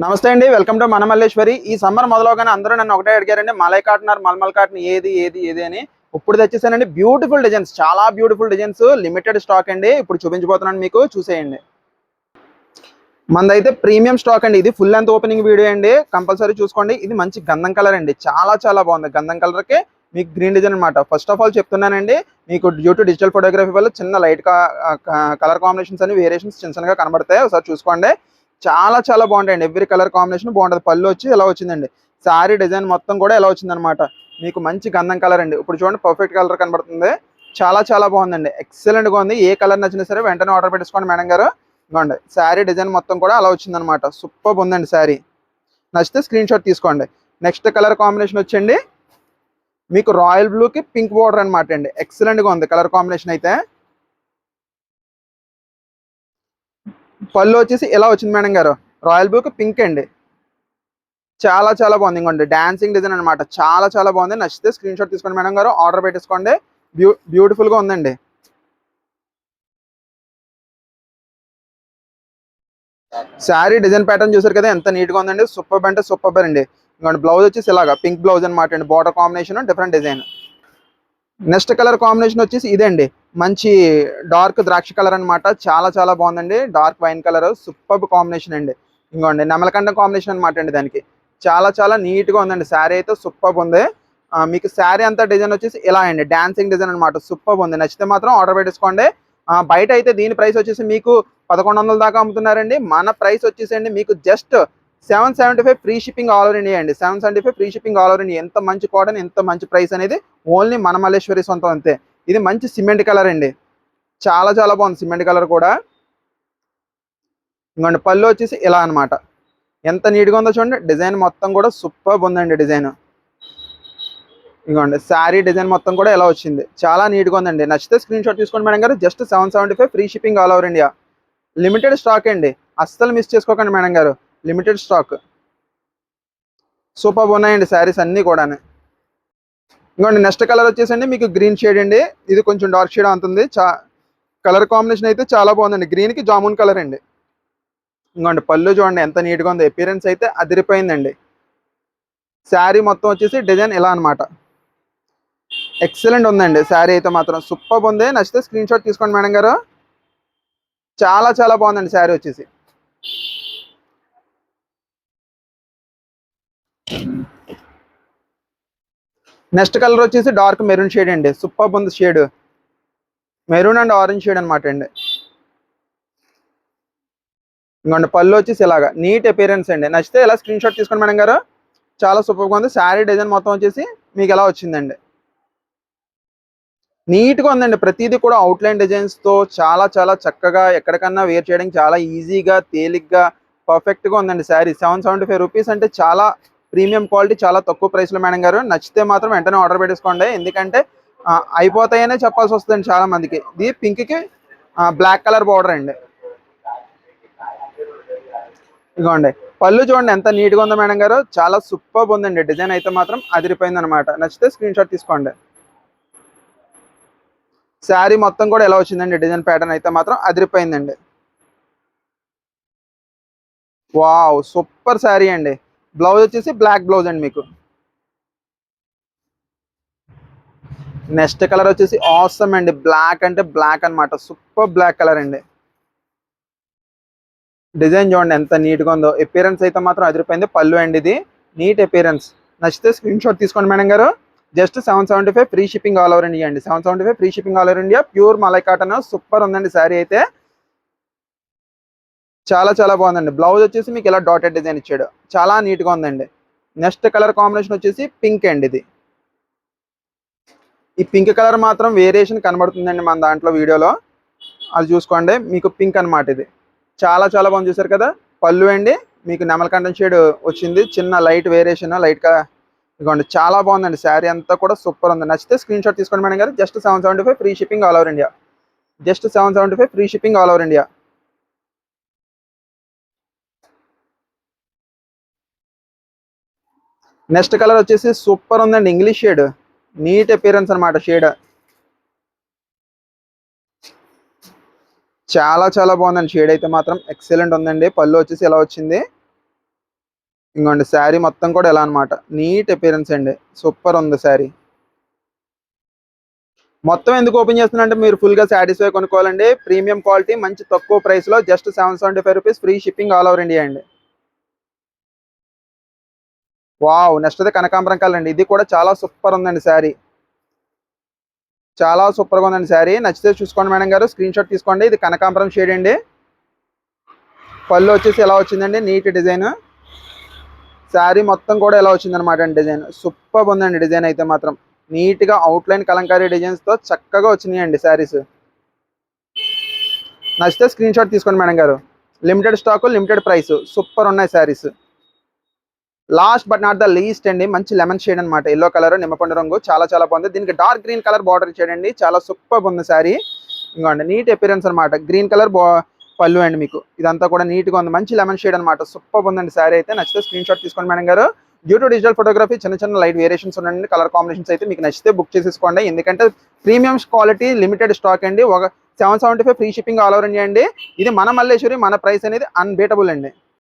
నమస్తే అండి, welcome to మన మల్లేశ్వరి. ఈ సమ్మర్ మొదలవగానే అందరూ నన్ను ఒకటే అడిగారండి, malai cotton or mulmul cotton ఏది ఏది ఏది అని. ఇప్పుడు తెచ్చేసానండి బ్యూటిఫుల్ డిజైన్స్, చాలా బ్యూటిఫుల్ డిజైన్స్, లిమిటెడ్ స్టాక్ అండి. ఇప్పుడు చూపించబోతున్నాను, మీకు చూసేయండి. మనదైతే ప్రీమియం స్టాక్ అండి. ఇది ఫుల్ లెంత్ ఓపెనింగ్ వీడియో అండి, కంపల్సరీ చూసుకోండి. ఇది మంచి గంధం కలర్ అండి, చాలా చాలా బాగుంది. గంధం కలర్కే మీకు గ్రీన్ డిజైన్ అనమాట. ఫస్ట్ ఆఫ్ ఆల్ చెప్తున్నానండి, మీకు డ్యూ టు డిజిటల్ ఫోటోగ్రఫీ వల్ల చిన్న లైట్ కలర్ కాంబినేషన్స్ అని వేరియేషన్స్ చిన్న చిన్నగా కనబడతాయి. ఒకసారి చూసుకోండి. చాలా చాలా బాగుంటాయండి. ఎవ్రీ కలర్ కాంబినేషన్ బాగుంటుంది. పళ్ళు వచ్చి ఎలా వచ్చిందండి, శారీ డిజైన్ మొత్తం కూడా ఎలా వచ్చిందనమాట. మీకు మంచి గంధం కలర్ అండి. ఇప్పుడు చూడండి, పర్ఫెక్ట్ కలర్ కనబడుతుంది. చాలా చాలా బాగుందండి, ఎక్సలెంట్గా ఉంది. ఏ కలర్ నచ్చినా సరే వెంటనే ఆర్డర్ పెట్టేసుకోండి మేడం గారు. ఇవ్వండి, శారీ డిజైన్ మొత్తం కూడా అలా వచ్చిందనమాట. సూపర్ ఉందండి శారీ. నచ్చితే స్క్రీన్ షాట్ తీసుకోండి. నెక్స్ట్ కలర్ కాంబినేషన్ వచ్చండి మీకు రాయల్ బ్లూకి పింక్ బోర్డర్ అనమాట అండి. ఎక్సలెంట్గా ఉంది కలర్ కాంబినేషన్ అయితే. పళ్ళు వచ్చేసి ఎలా వచ్చింది మేడం గారు, రాయల్ బ్లూకి పింక్ అండి. చాలా చాలా బాగుంది. ఇంకోండి డాన్సింగ్ డిజైన్ అనమాట, చాలా చాలా బాగుంది. నచ్చితే స్క్రీన్ షాట్ తీసుకోండి మేడం గారు, ఆర్డర్ పెట్టేసుకోండి. బ్యూటిఫుల్గా ఉందండి. శారీ డిజైన్ ప్యాటర్న్ చూసారు కదా, ఎంత నీట్గా ఉందండి. సూపర్ అంటే సూపర్ అండి. ఇంకోండి బ్లౌజ్ వచ్చేసి ఇలాగా పింక్ బ్లౌజ్ అనమాట అండి. Border combination different design. Next colour combination వచ్చేసి ఇదండి, మంచి డార్క్ ద్రాక్ష కలర్ అనమాట. చాలా చాలా బాగుందండి. Dark wine colour, super combination అండి. ఇంకోండి నెమలకంఠం కాంబినేషన్ అనమాట అండి దానికి. చాలా చాలా నీట్గా ఉందండి. శారీ అయితే సూపర్ ఉంది. మీకు శారీ అంతా డిజైన్ వచ్చేసి ఇలా అండి, డాన్సింగ్ డిజైన్ అనమాట. సూపర్ ఉంది. నచ్చితే మాత్రం ఆర్డర్ పెట్టేసుకోండి. బయట అయితే దీని ప్రైస్ వచ్చేసి మీకు 1100 దాకా అమ్ముతున్నారండి. మన ప్రైస్ వచ్చేసండి మీకు just 775 free shipping all over India అండి. 775 free shipping all over India. ఎంత మంచి కాటన్, ఎంత మంచి ప్రైస్ అనేది ఓన్లీ మన మల్లేశ్వరి సొంతం అంతే. ఇది మంచి సిమెంట్ కలర్ అండి, చాలా చాలా బాగుంది సిమెంట్ కలర్ కూడా. ఇంకోండి పళ్ళు వచ్చేసి ఇలా అనమాట. ఎంత నీట్గా ఉందో చూడండి. డిజైన్ మొత్తం కూడా సూపర్ ఉందండి డిజైన్. ఇంకోండి శారీ డిజైన్ మొత్తం కూడా ఎలా వచ్చింది, చాలా నీట్గా ఉందండి. నచ్చితే స్క్రీన్ షాట్ తీసుకోండి మేడం గారు. Just 775 free shipping all over India. Limited stock అండి, అస్సలు మిస్ చేసుకోకండి మేడం గారు. Limited stock. సూపర్ ఉన్నాయండి శారీస్ అన్నీ కూడా. ఇంకోండి నెక్స్ట్ కలర్ వచ్చేసండి మీకు గ్రీన్ షేడ్ అండి. ఇది కొంచెం డార్క్ షేడ్ అవుతుంది. కలర్ కాంబినేషన్ అయితే చాలా బాగుందండి. గ్రీన్కి జామున్ కలర్ అండి. ఇంకోండి పళ్ళు చూడండి ఎంత నీట్గా ఉందో. అపియరెన్స్ అయితే అదిరిపోయిందండి. శారీ మొత్తం వచ్చేసి డిజైన్ ఇలా అనమాట. ఎక్సలెంట్ ఉందండి శారీ అయితే మాత్రం. సూపర్ ఉంది. నచ్చితే స్క్రీన్ షాట్ తీసుకోండి మేడం గారు. చాలా చాలా బాగుందండి శారీ వచ్చేసి. నెక్స్ట్ కలర్ వచ్చేసి డార్క్ మెరూన్ షేడ్ అండి. సూపర్ ఉంది shade. Maroon and orange shade అనమాట అండి. ఇంకోండి పళ్ళు వచ్చేసి ఇలాగా నీట్ అపియరెన్స్ అండి. నచ్చితే ఇలా స్క్రీన్ షాట్ తీసుకోండి మేడం గారు. చాలా సూపర్గా ఉంది. శారీ డిజైన్ మొత్తం వచ్చేసి మీకు ఎలా వచ్చిందండి, నీట్గా ఉందండి. ప్రతిదీ కూడా అవుట్లైన్ డిజైన్స్తో చాలా చాలా చక్కగా ఎక్కడికన్నా వేర్ చేయడానికి చాలా ఈజీగా, తేలిగ్గా, పర్ఫెక్ట్గా ఉందండి శారీ. 775 రూపీస్ అంటే చాలా ప్రీమియం క్వాలిటీ, చాలా తక్కువ ప్రైస్లో మేడం గారు. నచ్చితే మాత్రం వెంటనే ఆర్డర్ పెట్టేసుకోండి. ఎందుకంటే అయిపోతాయనే చెప్పాల్సి వస్తుందండి చాలా మందికి. ఇది పింక్కి బ్లాక్ కలర్ బార్డర్ అండి. ఇదిగోండి పళ్ళు చూడండి ఎంత నీట్గా ఉందో మేడం గారు. చాలా సూపర్ ఉందండి. డిజైన్ అయితే మాత్రం అదిరిపోయింది అనమాట. నచ్చితే స్క్రీన్ షాట్ తీసుకోండి. శారీ మొత్తం కూడా ఎలా వచ్చిందండి, డిజైన్ ప్యాటర్న్ అయితే మాత్రం అదిరిపోయిందండి. వావ్, సూపర్ శారీ అండి. బ్లౌజ్ వచ్చేసి బ్లాక్ బ్లౌజ్ అండి మీకు. నెక్స్ట్ కలర్ వచ్చేసి ఆసమ్ అండి. బ్లాక్ అంటే బ్లాక్ అనమాట. సూపర్ బ్లాక్ కలర్ అండి. డిజైన్ చూడండి ఎంత నీట్గా ఉందో. అపియరెన్స్ అయితే మాత్రం అదిరిపోయింది. పళ్ళు అండి ఇది, నీట్ అపియరెన్స్. నచ్చితే స్క్రీన్ షాట్ తీసుకోండి మేడం గారు. Just 775 free shipping all over India అండి. 775 free shipping all over India. Pure malai cotton. Super ఉందండి శారీ అయితే. చాలా చాలా బాగుందండి. బ్లౌజ్ వచ్చేసి మీకు ఇలా డాటెడ్ డిజైన్ ఇచ్చాడు, చాలా నీట్గా ఉందండి. నెక్స్ట్ కలర్ కాంబినేషన్ వచ్చేసి పింక్ అండి. ఇది ఈ పింక్ కలర్ మాత్రం వేరియేషన్ కనబడుతుందండి మన దాంట్లో వీడియోలో, అది చూసుకోండి. మీకు పింక్ అనమాట ఇది. చాలా చాలా బాగుంది. చూసారు కదా, పళ్ళు అండి మీకు నెమలకంఠం షేడ్ వచ్చింది. చిన్న లైట్ వేరియేషన్, లైట్గా. ఇదిగోండి చాలా బాగుందండి. శారీ అంతా కూడా సూపర్ ఉంది. నచ్చితే స్క్రీన్ షాట్ తీసుకోండి మేడం గారు. Just 775 free shipping all over India. Just 775 free shipping all over India. Next colour వచ్చేసి సూపర్ ఉందండి, ఇంగ్లీష్ షేడ్. నీట్ అపియరెన్స్ అనమాట షేడ్. చాలా చాలా బాగుందండి షేడ్ అయితే మాత్రం. ఎక్సలెంట్ ఉందండి. పళ్ళు వచ్చేసి ఎలా వచ్చింది. ఇంకోండి శారీ మొత్తం కూడా ఎలా అనమాట, నీట్ అపియరెన్స్ అండి, సూపర్ ఉంది శారీ. మొత్తం ఎందుకు ఓపెన్ చేస్తున్నా అంటే మీరు ఫుల్గా సాటిస్ఫై కొనుక్కోవాలండి. ప్రీమియం క్వాలిటీ, మంచి తక్కువ ప్రైస్లో, just 775 rupees, free shipping all over India అండి. వావ్, నెక్స్ట్ అయితే కనకాంబరం కలర్ అండి. ఇది కూడా చాలా సూపర్ ఉందండి శారీ, చాలా సూపర్గా ఉందండి శారీ. నచ్చితే చూసుకోండి మేడం గారు, స్క్రీన్ షాట్ తీసుకోండి. ఇది కనకాంబరం షేడ్ అండి. పళ్ళు వచ్చేసి ఎలా వచ్చిందండి, నీట్ డిజైన్. శారీ మొత్తం కూడా ఎలా వచ్చిందనమాట అండి, డిజైన్ సూపర్ ఉందండి. డిజైన్ అయితే మాత్రం నీట్గా అవుట్లైన్ కలంకారీ డిజైన్స్తో చక్కగా వచ్చినాయండి శారీస్. నచ్చితే స్క్రీన్ షాట్ తీసుకోండి మేడం గారు. Limited stock, limited price, super ఉన్నాయి saris. Last but not the least అండి, మంచి లెమన్ షేడ్ అనమాట, ఎల్లో కలర్, నిమ్మపండు రంగు, చాలా చాలా బాగుంది. దీనికి డార్క్ గ్రీన్ కలర్ బార్డర్ ఇచ్చాడండి, చాలా సూపర్ ఉంది శారీ. ఇంకోండి నీట్ అపియరెన్స్ అనమాట, గ్రీన్ కలర్ పళ్ళు అండి. మీకు ఇదంతా కూడా నీట్గా ఉంది, మంచి లెమన్ షేడ్ అనమాట, సూపర్ ఉందండి శారీ అయితే. నచ్చితే స్క్రీన్ షాట్ తీసుకోండి మేడం గారు. డ్యూ టు డిజిటల్ ఫోటోగ్రఫీ చిన్న చిన్న లైట్ వేరియేషన్స్ ఉన్నాయండి, కలర్ కాంబినేషన్స్ అయితే మీకు నచ్చితే బుక్ చేసేసుకోండి. ఎందుకంటే ప్రీమియం క్వాలిటీ, లిమిటెడ్ స్టాక్ అండి. ఒక 775 free shipping all over India అండి. ఇది మన మల్లేశ్వరి, మన ప్రైస్ అనేది అన్బీటబుల్ అండి.